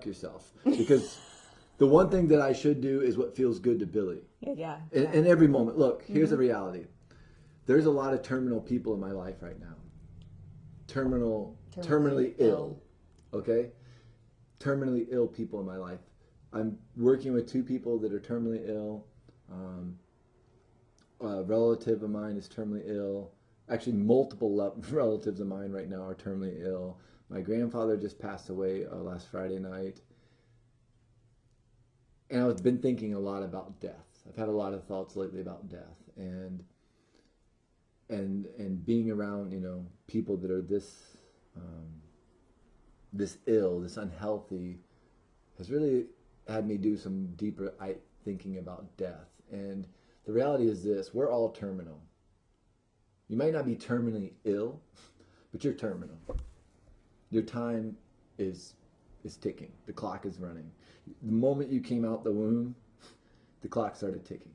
fuck yourself. Because the one thing that I should do is what feels good to Billy. Yeah. In every moment. Look, here's the reality. There's a lot of terminal people in my life right now. Terminally ill. Okay? Terminally ill people in my life. I'm working with 2 people that are terminally ill. A relative of mine is terminally ill. Actually, multiple relatives of mine right now are terminally ill. My grandfather just passed away last Friday night. And I've been thinking a lot about death. I've had a lot of thoughts lately about death. And being around, you know, people that are this ill, this unhealthy, has really had me do some deeper thinking about death. And the reality is this: we're all terminal. You might not be terminally ill, but you're terminal. Your time is ticking. The clock is running. The moment you came out the womb, the clock started ticking.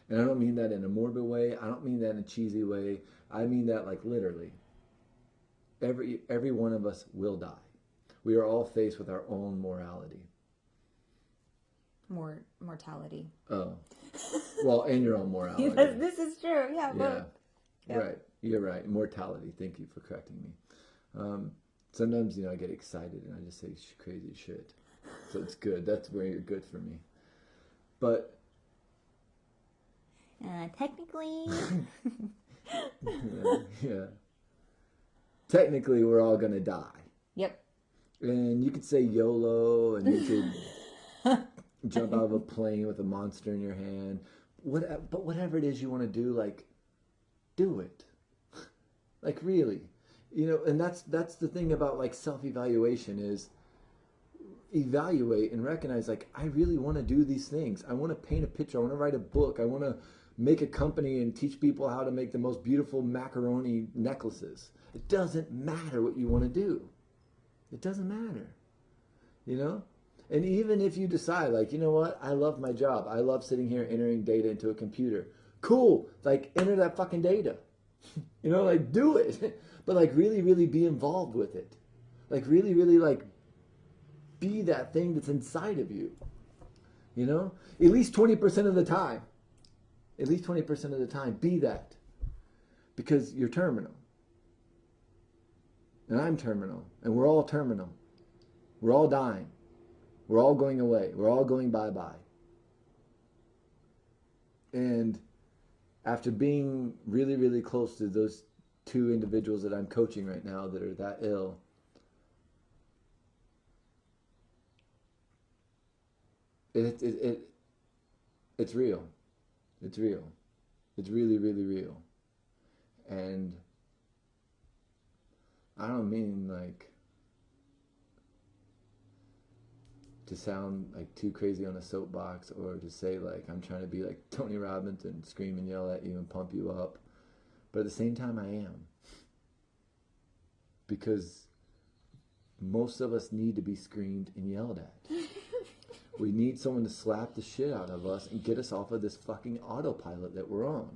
And I don't mean that in a morbid way. I don't mean that in a cheesy way. I mean that like literally. Every one of us will die. We are all faced with our own morality. Mortality. Oh. Well, and your own morality. This is true. Yeah. Well, yeah. Right. You're right. Mortality. Thank you for correcting me. Sometimes, you know, I get excited and I just say crazy shit. So it's good. That's where you're good for me. But technically. yeah. Technically, we're all going to die. Yep. And you could say YOLO, and you could jump out of a plane with a monster in your hand. But whatever it is you want to do, like, do it. Like, really. You know, and that's the thing about, like, self-evaluation is evaluate and recognize, like, I really want to do these things. I want to paint a picture. I want to write a book. I want to make a company and teach people how to make the most beautiful macaroni necklaces. It doesn't matter what you want to do. It doesn't matter. You know? And even if you decide, like, you know what? I love my job. I love sitting here entering data into a computer. Cool. Like, enter that fucking data. You know, like, do it. But, like, really, really be involved with it. Like, really, really, like, be that thing that's inside of you. You know? At least 20% of the time. At least 20% of the time, be that. Because you're terminal. And I'm terminal. And we're all terminal. We're all dying. We're all going away. We're all going bye-bye. And after being really, really close to those 2 individuals that I'm coaching right now that are that ill, it's real. It's real. It's really, really real. And I don't mean like to sound like too crazy on a soapbox or to say like I'm trying to be like Tony Robbins and scream and yell at you and pump you up. But at the same time I am. Because most of us need to be screamed and yelled at. We need someone to slap the shit out of us and get us off of this fucking autopilot that we're on.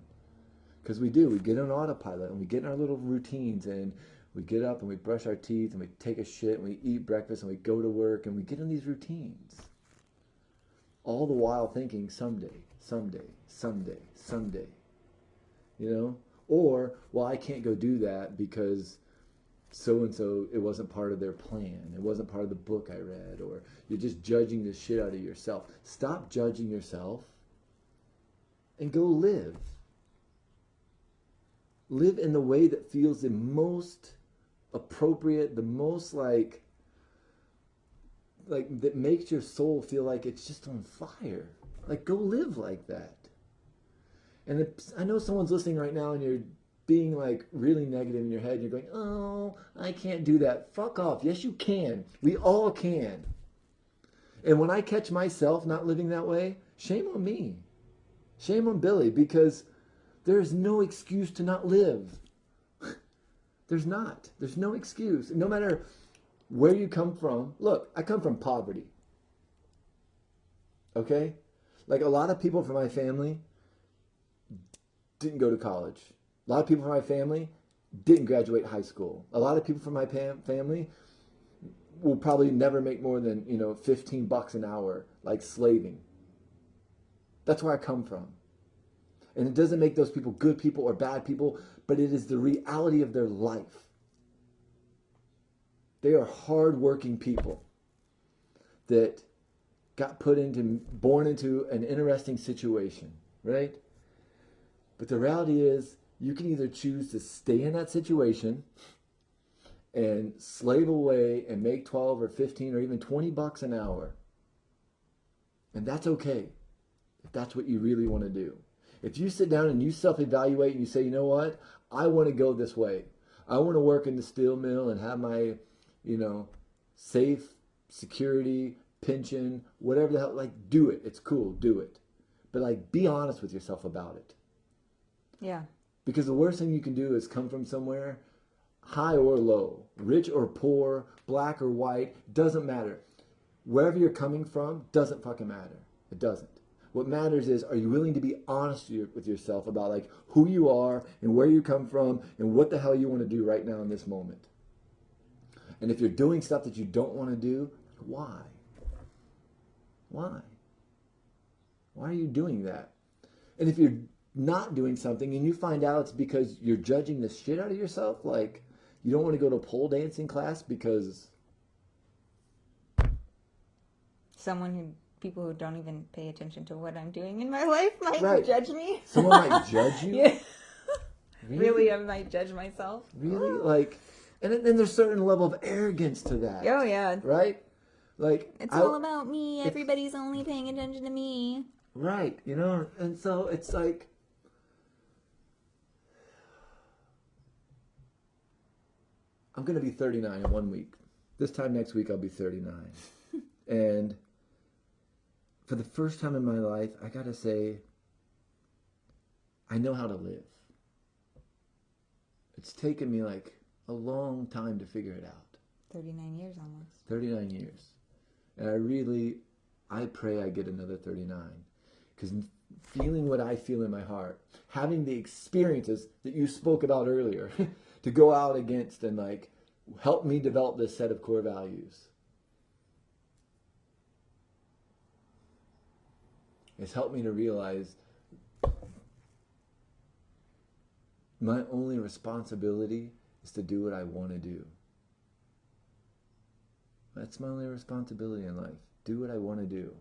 Because we do. We get on autopilot and we get in our little routines and we get up and we brush our teeth and we take a shit and we eat breakfast and we go to work and we get in these routines. All the while thinking someday, someday, someday, someday. You know? Or, well, I can't go do that because so-and-so, it wasn't part of their plan. It wasn't part of the book I read. Or you're just judging the shit out of yourself. Stop judging yourself and go live. Live in the way that feels the most appropriate, the most like that makes your soul feel like it's just on fire. Like, go live like that. And I know someone's listening right now and you're being like really negative in your head. And you're going, oh, I can't do that. Fuck off. Yes, you can. We all can. And when I catch myself not living that way, shame on me. Shame on Billy, because there is no excuse to not live. There's not. There's no excuse. No matter where you come from. Look, I come from poverty. Okay? Like a lot of people from my family didn't go to college. A lot of people from my family didn't graduate high school. A lot of people from my family will probably never make more than, $15 an hour, like slaving. That's where I come from. And it doesn't make those people good people or bad people, but it is the reality of their life. They are hardworking people that got born into an interesting situation, right? But the reality is, you can either choose to stay in that situation and slave away and make 12 or 15 or even $20 an hour. And that's okay, if that's what you really want to do. If you sit down and you self-evaluate and you say, you know what, I want to go this way. I want to work in the steel mill and have my, safe, security, pension, whatever the hell, like, do it. It's cool, do it. But, like, be honest with yourself about it. Yeah. Because the worst thing you can do is come from somewhere, high or low, rich or poor, black or white, doesn't matter. Wherever you're coming from doesn't fucking matter. It doesn't. What matters is, are you willing to be honest with yourself about like who you are and where you come from and what the hell you want to do right now in this moment? And if you're doing stuff that you don't want to do, why? Why? Why are you doing that? And if you're not doing something and you find out it's because you're judging the shit out of yourself, like you don't want to go to pole dancing class because people who don't even pay attention to what I'm doing in my life might judge me. Someone might judge you? Yeah. Really, I might judge myself. Really? Like, and then there's a certain level of arrogance to that. Oh, yeah. Right? Like, it's all about me. Everybody's only paying attention to me. Right. And so it's like, I'm going to be 39 in 1 week. This time next week, I'll be 39. And for the first time in my life, I got to say, I know how to live. It's taken me like a long time to figure it out. 39 years almost. 39 years. And I pray I get another 39. Because feeling what I feel in my heart, having the experiences that you spoke about earlier, to go out against and like help me develop this set of core values. It's helped me to realize my only responsibility is to do what I want to do. That's my only responsibility in life. Do what I want to do.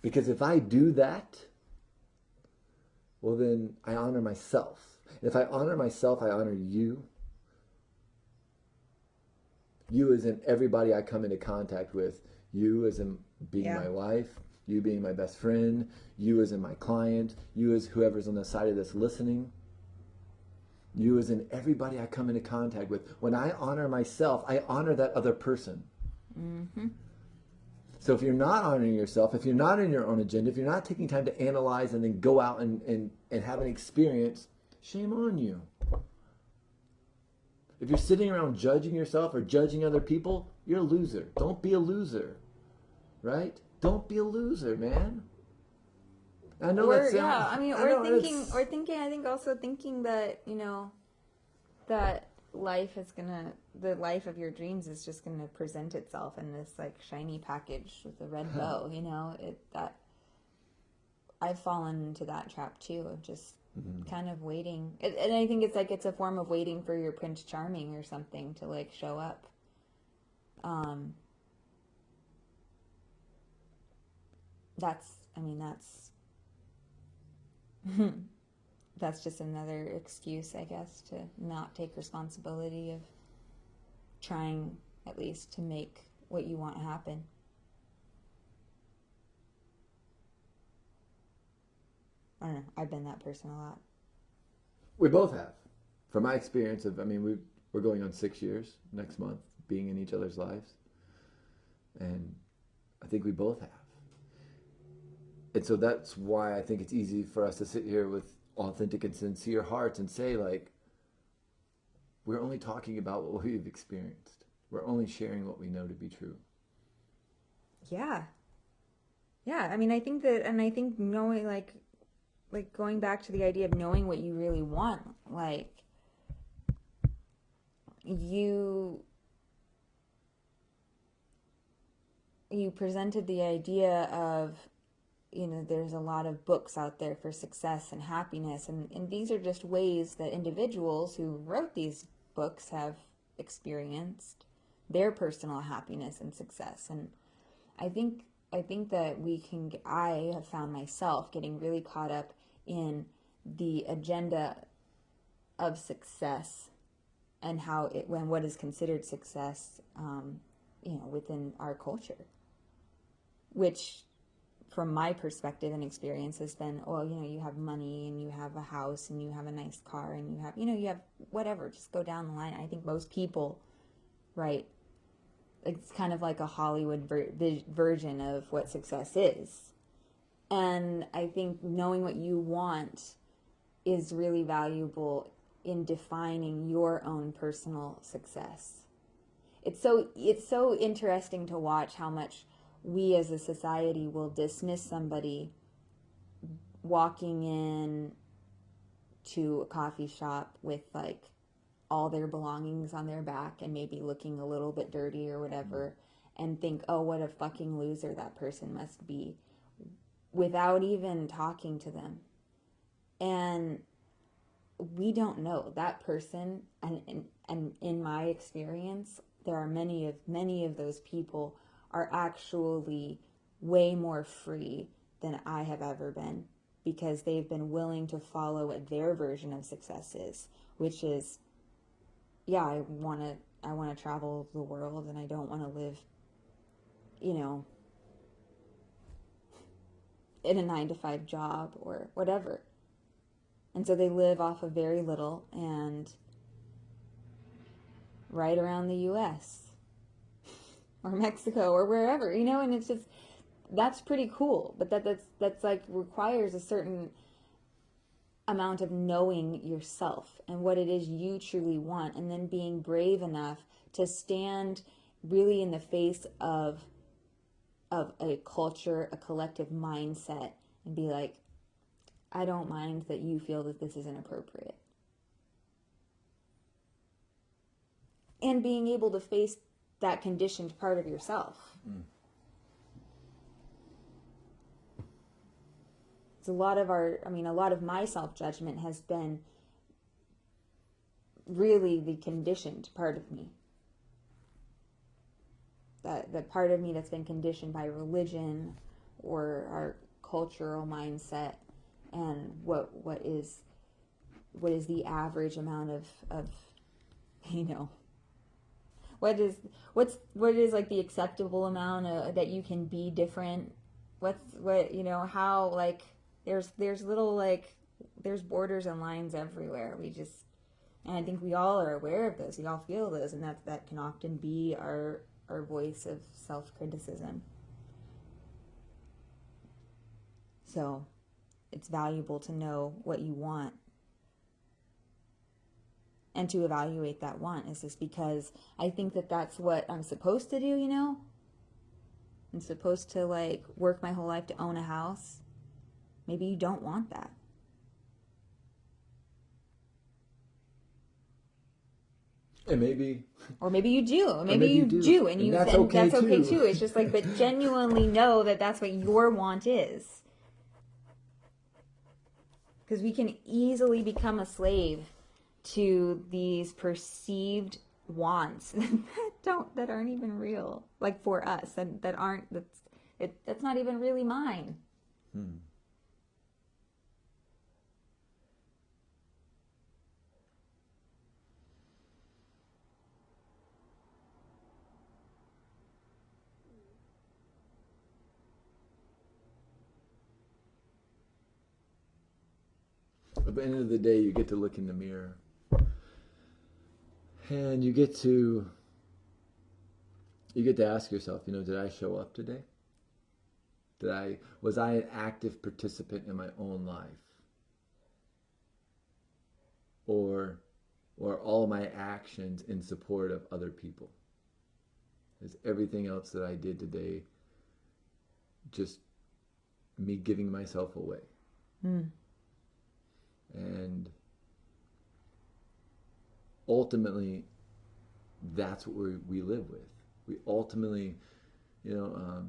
Because if I do that, well then I honor myself. If I honor myself, I honor you. You as in everybody I come into contact with. You as in being my wife. You being my best friend. You as in my client. You as whoever's on the side of this listening. You as in everybody I come into contact with. When I honor myself, I honor that other person. Mm-hmm. So if you're not honoring yourself, if you're not in your own agenda, if you're not taking time to analyze and then go out and have an experience, shame on you. If you're sitting around judging yourself or judging other people, you're a loser. Don't be a loser. Right? Don't be a loser, man. I know that sounds... Yeah, I mean, I think also thinking that, that the life of your dreams is just gonna present itself in this like shiny package with a red bow, that I've fallen into that trap too of just kind of waiting. And I think it's a form of waiting for your Prince Charming or something to like show up. That's just another excuse, I guess, to not take responsibility of trying at least to make what you want happen. I don't know. I've been that person a lot. We both have. From my experience we're going on 6 years next month being in each other's lives. And I think we both have. And so that's why I think it's easy for us to sit here with authentic and sincere hearts and say, like, we're only talking about what we've experienced. We're only sharing what we know to be true. Yeah. Yeah, I think knowing, like going back to the idea of knowing what you really want, like, you presented the idea of, there's a lot of books out there for success and happiness, and these are just ways that individuals who wrote these books have experienced their personal happiness and success. And I think that I have found myself getting really caught up in the agenda of success and when what is considered success, within our culture, which from my perspective and experience has been, you have money and you have a house and you have a nice car and you have whatever, just go down the line. I think most people, right, it's kind of like a Hollywood version of what success is. And I think knowing what you want is really valuable in defining your own personal success. It's so interesting to watch how much we as a society will dismiss somebody walking in to a coffee shop with like all their belongings on their back and maybe looking a little bit dirty or whatever, and think, oh, what a fucking loser that person must be, without even talking to them. And we don't know that person, and in my experience, there are many of those people are actually way more free than I have ever been, because they've been willing to follow what their version of success is, which is, yeah, I want to travel the world, and I don't want to live, in a 9-to-5 job or whatever. And so they live off of very little and right around the US or Mexico or wherever, and it's just, that's pretty cool. But that's like requires a certain amount of knowing yourself and what it is you truly want, and then being brave enough to stand really in the face of a culture, a collective mindset, and be like, I don't mind that you feel that this is inappropriate. And being able to face that conditioned part of yourself. It's a lot of my self-judgment has been really the conditioned part of me. The part of me that's been conditioned by religion or our cultural mindset, and what is the average amount of what is like the acceptable amount that you can be different. How, like, there's little, like, there's borders and lines everywhere. And I think we all are aware of those. We all feel those, and that can often be our voice of self-criticism. So it's valuable to know what you want and to evaluate that want. Is this because I think that that's what I'm supposed to do, I'm supposed to, like, work my whole life to own a house. Maybe you don't want that. And maybe... Or maybe you do. Or maybe you do. And that's okay too. It's just like, but genuinely know that that's what your want is. Because we can easily become a slave to these perceived wants that aren't even real, like for us, that's not even really mine. At the end of the day, you get to look in the mirror, and you get to ask yourself, did I show up today? Was I an active participant in my own life? Or all my actions in support of other people? Is everything else that I did today just me giving myself away? And ultimately, that's what we live with. We ultimately You know,